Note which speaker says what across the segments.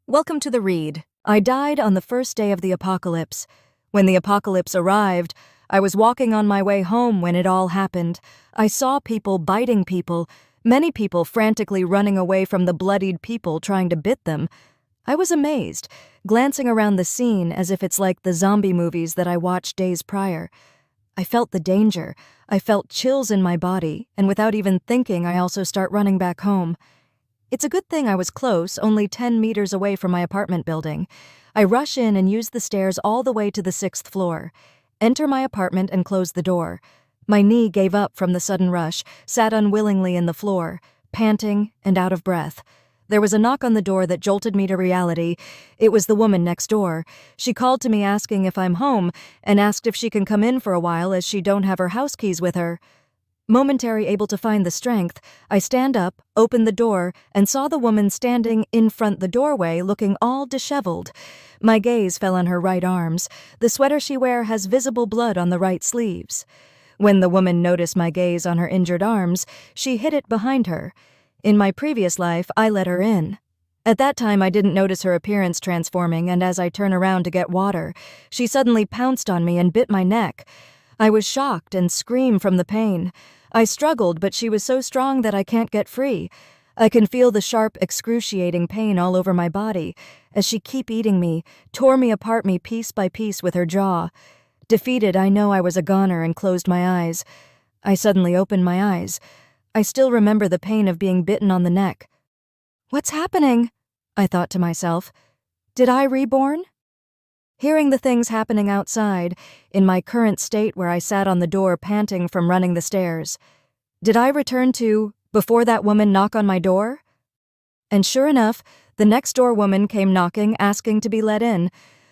Speaker 1: Welcome to the read. I died on the first day of the apocalypse. When the apocalypse arrived, I was walking on my way home when it all happened. I saw people biting people, many people frantically running away from the bloodied people trying to bit them. I was amazed, glancing around the scene as if it's like the zombie movies that I watched days prior. I felt the danger. I felt chills in my body, and without even thinking, I also start running back home. It's a good thing I was close, only 10 meters away from my apartment building. I rush in and use the stairs all the way to the 6th floor. Enter my apartment and close the door. My knee gave up from the sudden rush, sat unwillingly in the floor, panting and out of breath. There was a knock on the door that jolted me to reality. It was the woman next door. She called to me asking if I'm home and asked if she can come in for a while as she don't have her house keys with her. Momentary able to find the strength, I stand up, opened the door, and saw the woman standing in front the doorway looking all disheveled. My gaze fell on her right arms. The sweater she wear has visible blood on the right sleeves. When the woman noticed my gaze on her injured arms, she hid it behind her. In my previous life, I let her in. At that time, I didn't notice her appearance transforming, and as I turn around to get water, she suddenly pounced on me and bit my neck. I was shocked and screamed from the pain. I struggled, but she was so strong that I can't get free. I can feel the sharp, excruciating pain all over my body as she kept eating me, tore me apart piece by piece with her jaw. Defeated, I know I was a goner and closed my eyes. I suddenly opened my eyes. I still remember the pain of being bitten on the neck. "What's happening?" I thought to myself. Did I reborn? Hearing the things happening outside, in my current state where I sat on the door panting from running the stairs, did I return to before that woman knock on my door? And sure enough, the next door woman came knocking, asking to be let in.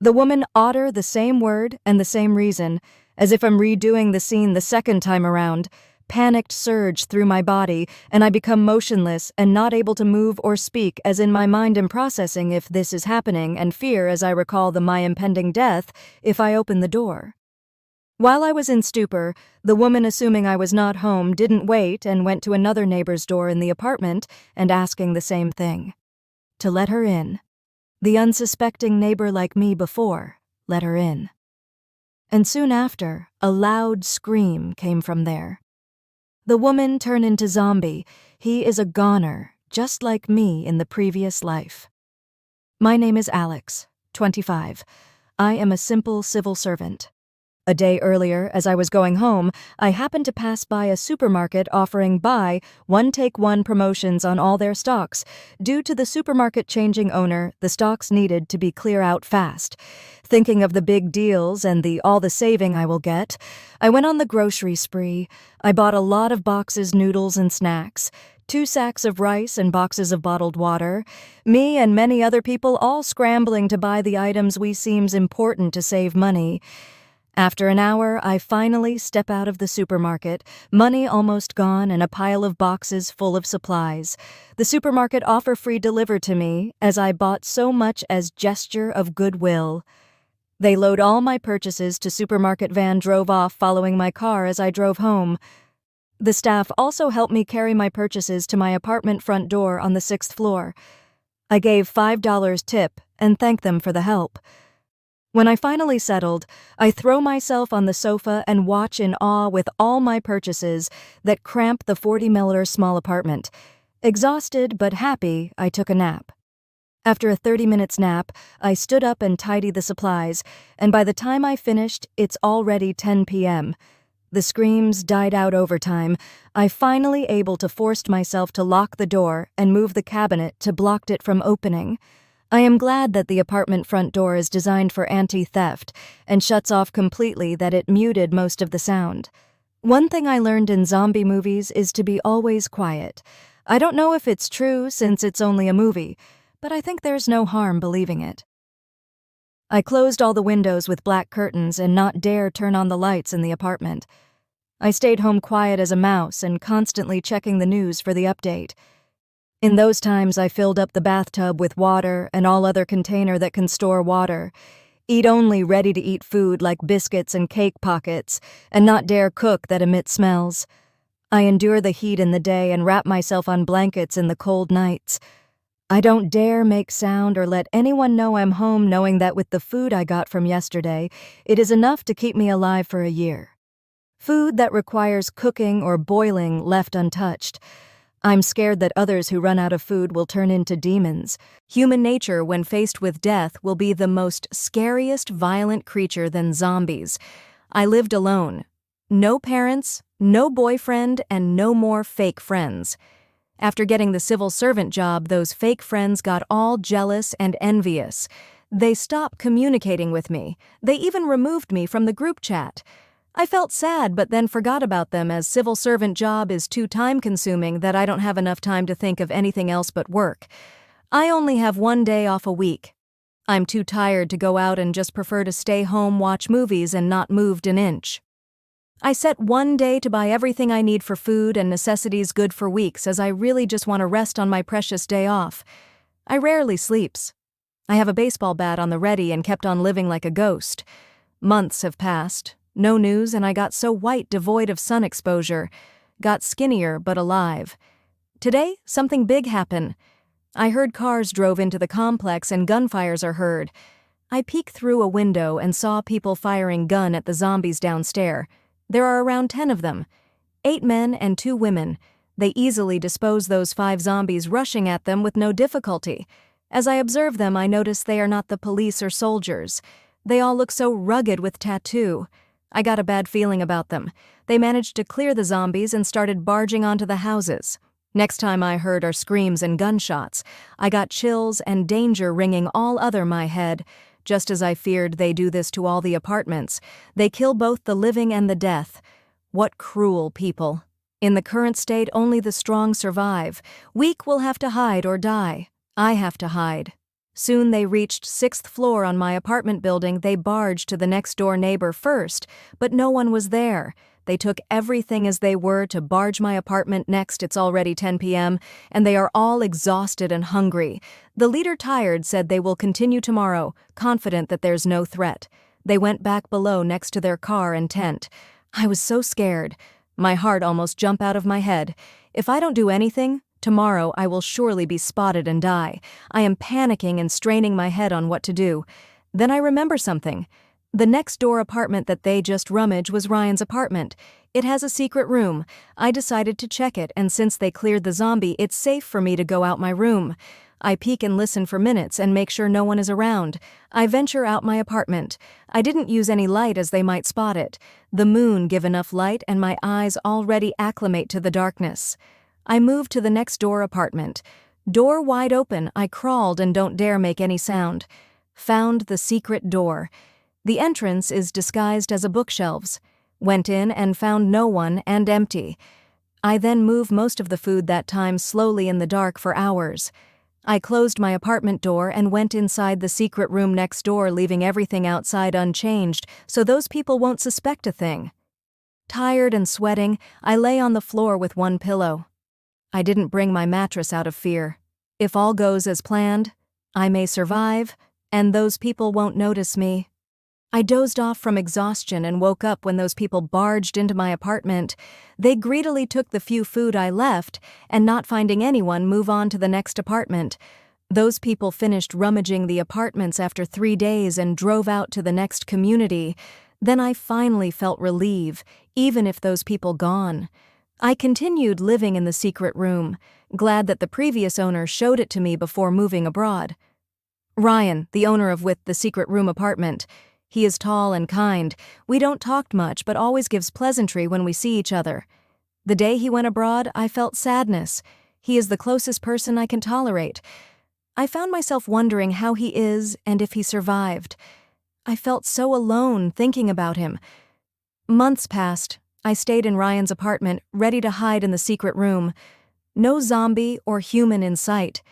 Speaker 1: The woman utter the same word and the same reason, as if I'm redoing the scene the second time around. Panic surged through my body, and I become motionless and not able to move or speak, as in my mind am processing if this is happening, and fear as I recall my impending death if I open the door. While I was in stupor, the woman, assuming I was not home, didn't wait and went to another neighbor's door in the apartment and asking the same thing. To let her in. The unsuspecting neighbor like me before let her in. And soon after, a loud scream came from there. The woman turned into zombie. He is a goner, just like me in the previous life. My name is Alex, 25. I am a simple civil servant. A day earlier, as I was going home, I happened to pass by a supermarket offering buy one take one promotions on all their stocks. Due to the supermarket changing owner, the stocks needed to be clear out fast. Thinking of the big deals and all the saving I will get, I went on the grocery spree. I bought a lot of boxes, noodles, and snacks. 2 sacks of rice and boxes of bottled water. Me and many other people all scrambling to buy the items we seems important to save money. After an hour, I finally step out of the supermarket, money almost gone and a pile of boxes full of supplies. The supermarket offer free deliver to me, as I bought so much as gesture of goodwill. They load all my purchases to supermarket van drove off following my car as I drove home. The staff also helped me carry my purchases to my apartment front door on the 6th floor. I gave $5 tip and thanked them for the help. When I finally settled, I throw myself on the sofa and watch in awe with all my purchases that cramp the 40-millimeter small apartment. Exhausted but happy, I took a nap. After a 30-minute nap, I stood up and tidied the supplies, and by the time I finished, it's already 10 p.m. The screams died out over time. I finally able to force myself to lock the door and move the cabinet to block it from opening. I am glad that the apartment front door is designed for anti-theft and shuts off completely, that it muted most of the sound. One thing I learned in zombie movies is to be always quiet. I don't know if it's true since it's only a movie, but I think there's no harm believing it. I closed all the windows with black curtains and not dare turn on the lights in the apartment. I stayed home quiet as a mouse and constantly checking the news for the update. In those times, I filled up the bathtub with water and all other container that can store water. Eat only ready-to-eat food like biscuits and cake pockets, and not dare cook that emit smells. I endure the heat in the day and wrap myself on blankets in the cold nights. I don't dare make sound or let anyone know I'm home, knowing that with the food I got from yesterday, it is enough to keep me alive for a year. Food that requires cooking or boiling left untouched. I'm scared that others who run out of food will turn into demons. Human nature, when faced with death, will be the most scariest, violent creature than zombies. I lived alone. No parents, no boyfriend, and no more fake friends. After getting the civil servant job, those fake friends got all jealous and envious. They stopped communicating with me. They even removed me from the group chat. I felt sad, but then forgot about them, as civil servant job is too time-consuming that I don't have enough time to think of anything else but work. I only have one day off a week. I'm too tired to go out and just prefer to stay home, watch movies, and not move an inch. I set one day to buy everything I need for food and necessities good for weeks, as I really just want to rest on my precious day off. I rarely sleeps. I have a baseball bat on the ready and kept on living like a ghost. Months have passed. No news, and I got so white, devoid of sun exposure. Got skinnier, but alive. Today, something big happened. I heard cars drove into the complex and gunfires are heard. I peeked through a window and saw people firing gun at the zombies downstairs. There are around 10 of them. 8 men and 2 women. They easily dispose those 5 zombies, rushing at them with no difficulty. As I observe them, I notice they are not the police or soldiers. They all look so rugged with tattoo. I got a bad feeling about them. They managed to clear the zombies and started barging onto the houses. Next time I heard are screams and gunshots. I got chills and danger ringing all over my head. Just as I feared they do this to all the apartments. They kill both the living and the death. What cruel people. In the current state, only the strong survive. Weak will have to hide or die. I have to hide. Soon they reached 6th floor on my apartment building. They barged to the next door neighbor first, but no one was there. They took everything as they were to barge my apartment next. It's already 10 p.m., and they are all exhausted and hungry. The leader, tired, said they will continue tomorrow, confident that there's no threat. They went back below next to their car and tent. I was so scared. My heart almost jumped out of my head. If I don't do anything, tomorrow I will surely be spotted and die. I am panicking and straining my head on what to do. Then I remember something. The next door apartment that they just rummaged was Ryan's apartment. It has a secret room. I decided to check it, and since they cleared the zombie, it's safe for me to go out my room. I peek and listen for minutes and make sure no one is around. I venture out my apartment. I didn't use any light as they might spot it. The moon give enough light and my eyes already acclimate to the darkness. I moved to the next door apartment. Door wide open, I crawled and don't dare make any sound. Found the secret door. The entrance is disguised as a bookshelves. Went in and found no one and empty. I then moved most of the food that time slowly in the dark for hours. I closed my apartment door and went inside the secret room next door, leaving everything outside unchanged so those people won't suspect a thing. Tired and sweating, I lay on the floor with one pillow. I didn't bring my mattress out of fear. If all goes as planned, I may survive, and those people won't notice me. I dozed off from exhaustion and woke up when those people barged into my apartment. They greedily took the few food I left, and not finding anyone, move on to the next apartment. Those people finished rummaging the apartments after 3 days and drove out to the next community. Then I finally felt relief, even if those people gone. I continued living in the secret room, glad that the previous owner showed it to me before moving abroad. Ryan, the owner of the secret room apartment. He is tall and kind. We don't talk much, but always gives pleasantry when we see each other. The day he went abroad, I felt sadness. He is the closest person I can tolerate. I found myself wondering how he is and if he survived. I felt so alone thinking about him. Months passed. I stayed in Ryan's apartment, ready to hide in the secret room. No zombie or human in sight.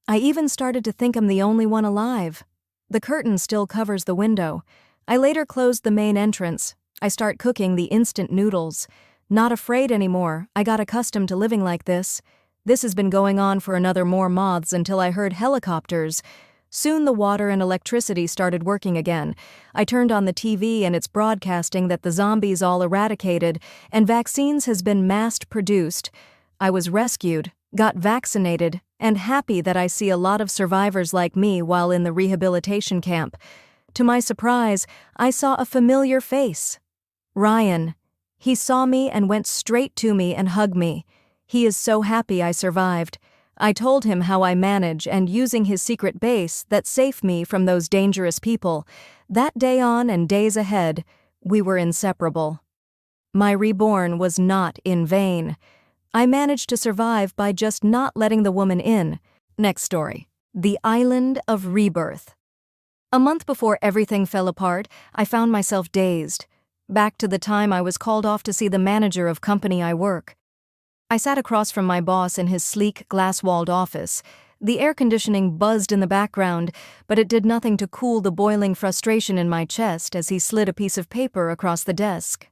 Speaker 1: I even started to think I'm the only one alive. The curtain still covers the window. I later closed the main entrance. I start cooking the instant noodles. Not afraid anymore. I got accustomed to living like this. This has been going on for another more months until I heard helicopters. Soon the water and electricity started working again. I turned on the TV and it's broadcasting that the zombies all eradicated and vaccines has been mass produced. I was rescued. got vaccinated, and happy that I see a lot of survivors like me while in the rehabilitation camp. To my surprise, I saw a familiar face. Ryan. He saw me and went straight to me and hugged me. He is so happy I survived. I told him how I manage and using his secret base that saved me from those dangerous people. That day on and days ahead, we were inseparable. My reborn was not in vain. I managed to survive by just not letting the woman in. Next story. The Island of Rebirth. A month before everything fell apart, I found myself dazed. Back to the time I was called off to see the manager of company I work. I sat across from my boss in his sleek, glass-walled office. The air conditioning buzzed in the background, but it did nothing to cool the boiling frustration in my chest as he slid a piece of paper across the desk.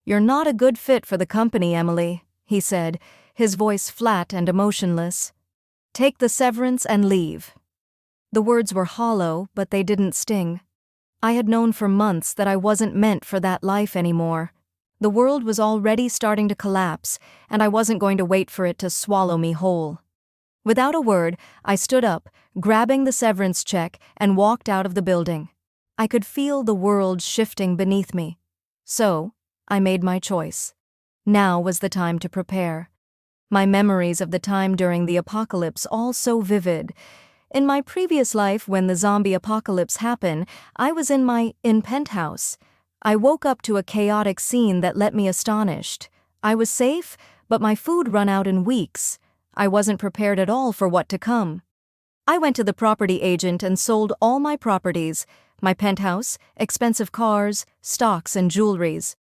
Speaker 1: "You're not a good fit for the company, Emily," he said, his voice flat and emotionless. "Take the severance and leave." The words were hollow, but they didn't sting. I had known for months that I wasn't meant for that life anymore. The world was already starting to collapse, and I wasn't going to wait for it to swallow me whole. Without a word, I stood up, grabbing the severance check, and walked out of the building. I could feel the world shifting beneath me. So, I made my choice. Now was the time to prepare. My memories of the time during the apocalypse all so vivid. In my previous life, when the zombie apocalypse happened, I was in my penthouse. I woke up to a chaotic scene that left me astonished. I was safe, but my food ran out in weeks. I wasn't prepared at all for what to come. I went to the property agent and sold all my properties, my penthouse, expensive cars, stocks, and jewelries.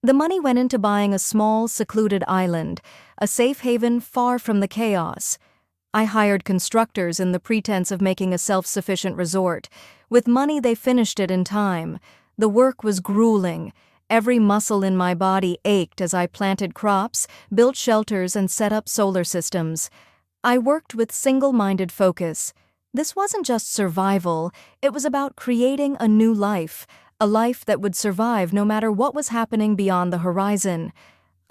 Speaker 1: The money went into buying a small, secluded island, a safe haven far from the chaos. I hired constructors in the pretense of making a self-sufficient resort. With money, they finished it in time. The work was grueling. Every muscle in my body ached as I planted crops, built shelters, and set up solar systems. I worked with single-minded focus. This wasn't just survival, it was about creating a new life, a life that would survive no matter what was happening beyond the horizon.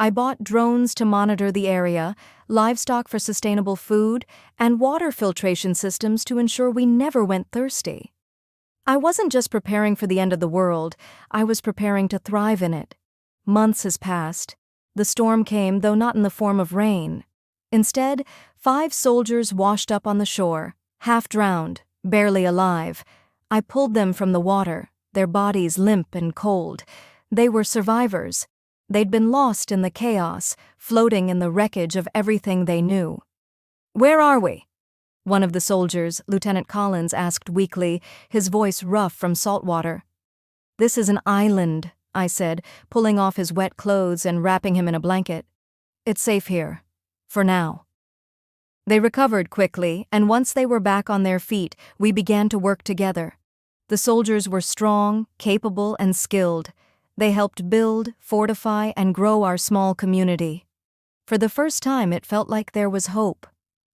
Speaker 1: I bought drones to monitor the area, livestock for sustainable food, and water filtration systems to ensure we never went thirsty. I wasn't just preparing for the end of the world, I was preparing to thrive in it. Months has passed. The storm came, though not in the form of rain. Instead, 5 soldiers washed up on the shore, half drowned, barely alive. I pulled them from the water, their bodies limp and cold. They were survivors. They'd been lost in the chaos, floating in the wreckage of everything they knew. "Where are we?" One of the soldiers, Lieutenant Collins, asked weakly, his voice rough from salt water. "This is an island," I said, pulling off his wet clothes and wrapping him in a blanket. "It's safe here. For now." They recovered quickly, and once they were back on their feet, we began to work together. The soldiers were strong, capable, and skilled. They helped build, fortify, and grow our small community. For the first time, it felt like there was hope.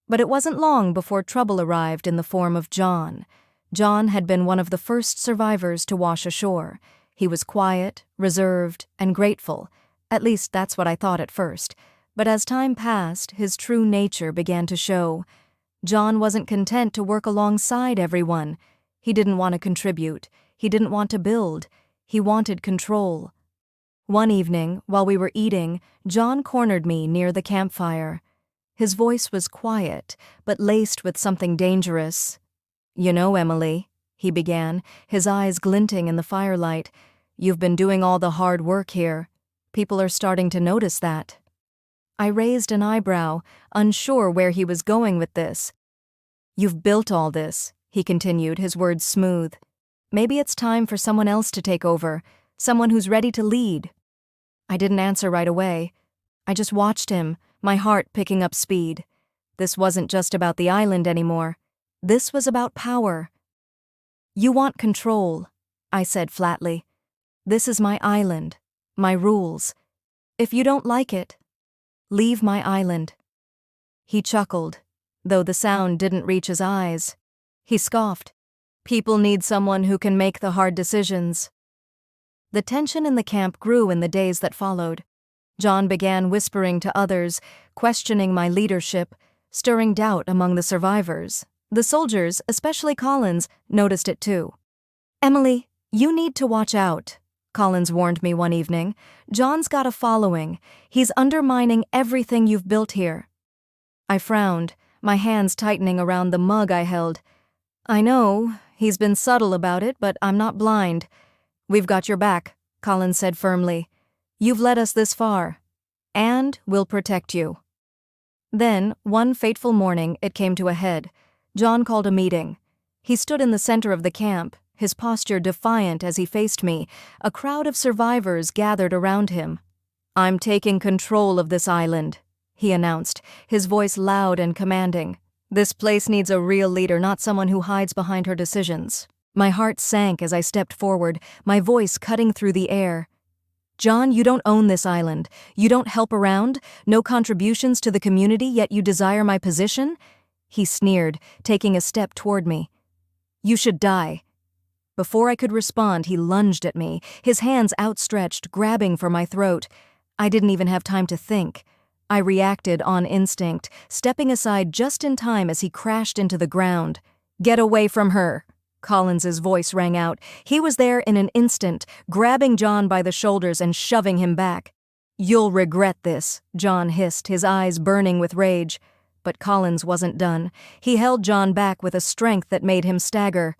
Speaker 1: But it wasn't long before trouble arrived in the form of John. John had been one of the first survivors to wash ashore. He was quiet, reserved, and grateful. At least that's what I thought at first. But as time passed, his true nature began to show. John wasn't content to work alongside everyone. He didn't want to contribute. He didn't want to build. He wanted control. One evening, while we were eating, John cornered me near the campfire. His voice was quiet, but laced with something dangerous. "You know, Emily," he began, his eyes glinting in the firelight, "you've been doing all the hard work here. People are starting to notice that." I raised an eyebrow, unsure where he was going with this. "You've built all this," he continued, his words smooth. "Maybe it's time for someone else to take over, someone who's ready to lead." I didn't answer right away. I just watched him, my heart picking up speed. This wasn't just about the island anymore. This was about power. "You want control," I said flatly. "This is my island, my rules. If you don't like it, leave my island." He chuckled, though the sound didn't reach his eyes. He scoffed. "People need someone who can make the hard decisions." The tension in the camp grew in the days that followed. John began whispering to others, questioning my leadership, stirring doubt among the survivors. The soldiers, especially Collins, noticed it too. "Emily, you need to watch out," Collins warned me one evening. "John's got a following. He's undermining everything you've built here." I frowned, my hands tightening around the mug I held. "I know, he's been subtle about it, but I'm not blind." "We've got your back," Collins said firmly. "You've led us this far, and we'll protect you." Then, one fateful morning, it came to a head. John called a meeting. He stood in the center of the camp, his posture defiant as he faced me. A crowd of survivors gathered around him. "I'm taking control of this island," he announced, his voice loud and commanding. "This place needs a real leader, not someone who hides behind her decisions." My heart sank as I stepped forward, my voice cutting through the air. "John, you don't own this island. You don't help around, no contributions to the community, yet you desire my position?" He sneered, taking a step toward me. "You should die." Before I could respond, he lunged at me, his hands outstretched, grabbing for my throat. I didn't even have time to think. I reacted on instinct, stepping aside just in time as he crashed into the ground. "Get away from her!" Collins's voice rang out. He was there in an instant, grabbing John by the shoulders and shoving him back. "You'll regret this," John hissed, his eyes burning with rage. But Collins wasn't done. He held John back with a strength that made him stagger.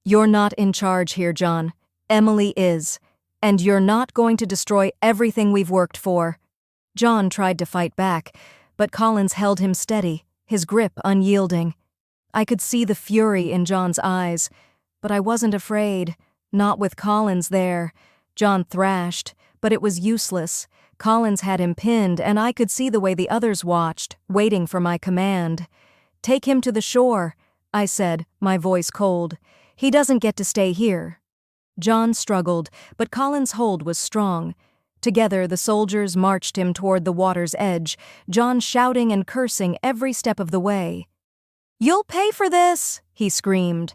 Speaker 1: "You're not in charge here, John. Emily is. And you're not going to destroy everything we've worked for." John tried to fight back, but Collins held him steady, his grip unyielding. I could see the fury in John's eyes, but I wasn't afraid, not with Collins there. John thrashed, but it was useless. Collins had him pinned, and I could see the way the others watched, waiting for my command. "Take him to the shore," I said, my voice cold. "He doesn't get to stay here." John struggled, but Collins' hold was strong. Together, the soldiers marched him toward the water's edge, John shouting and cursing every step of the way. "You'll pay for this!" he screamed.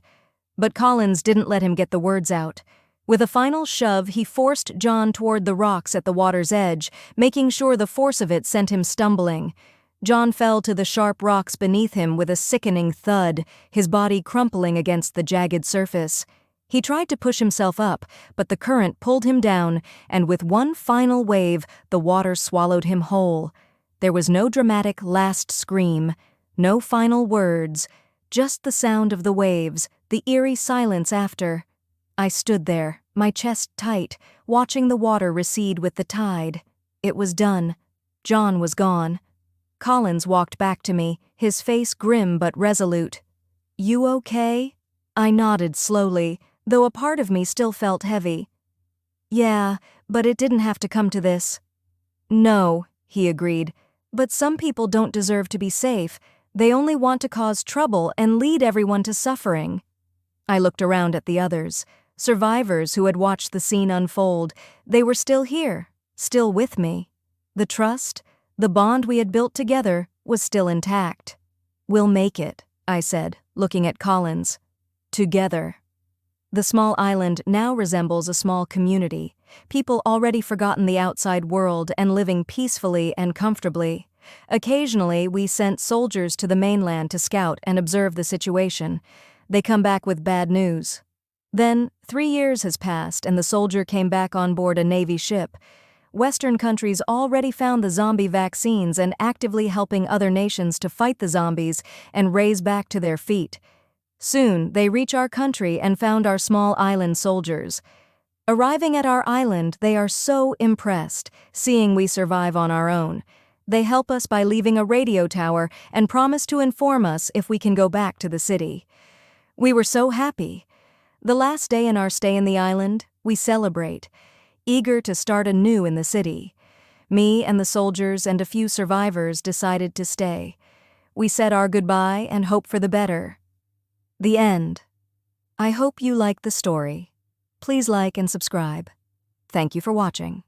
Speaker 1: But Collins didn't let him get the words out. With a final shove, he forced John toward the rocks at the water's edge, making sure the force of it sent him stumbling. John fell to the sharp rocks beneath him with a sickening thud, his body crumpling against the jagged surface. He tried to push himself up, but the current pulled him down, and with one final wave, the water swallowed him whole. There was no dramatic last scream, no final words, just the sound of the waves, the eerie silence after. I stood there, my chest tight, watching the water recede with the tide. It was done. John was gone. Collins walked back to me, his face grim but resolute. "You okay?" I nodded slowly, though a part of me still felt heavy. "Yeah, but it didn't have to come to this." "No," he agreed, "but some people don't deserve to be safe. They only want to cause trouble and lead everyone to suffering." I looked around at the others, survivors who had watched the scene unfold. They were still here, still with me. The trust, the bond we had built together, was still intact. "We'll make it," I said, looking at Collins. "Together." The small island now resembles a small community, people already forgotten the outside world and living peacefully and comfortably. Occasionally, we sent soldiers to the mainland to scout and observe the situation. They come back with bad news. Then, 3 years has passed and the soldier came back on board a Navy ship. Western countries already found the zombie vaccines and actively helping other nations to fight the zombies and raise back to their feet. Soon, they reach our country and found our small island soldiers. Arriving at our island, they are so impressed, seeing we survive on our own. They help us by leaving a radio tower and promise to inform us if we can go back to the city. We were so happy. The last day in our stay in the island, we celebrate, eager to start anew in the city. Me and the soldiers and a few survivors decided to stay. We said our goodbye and hope for the better. The end. I hope you liked the story. Please like and subscribe. Thank you for watching.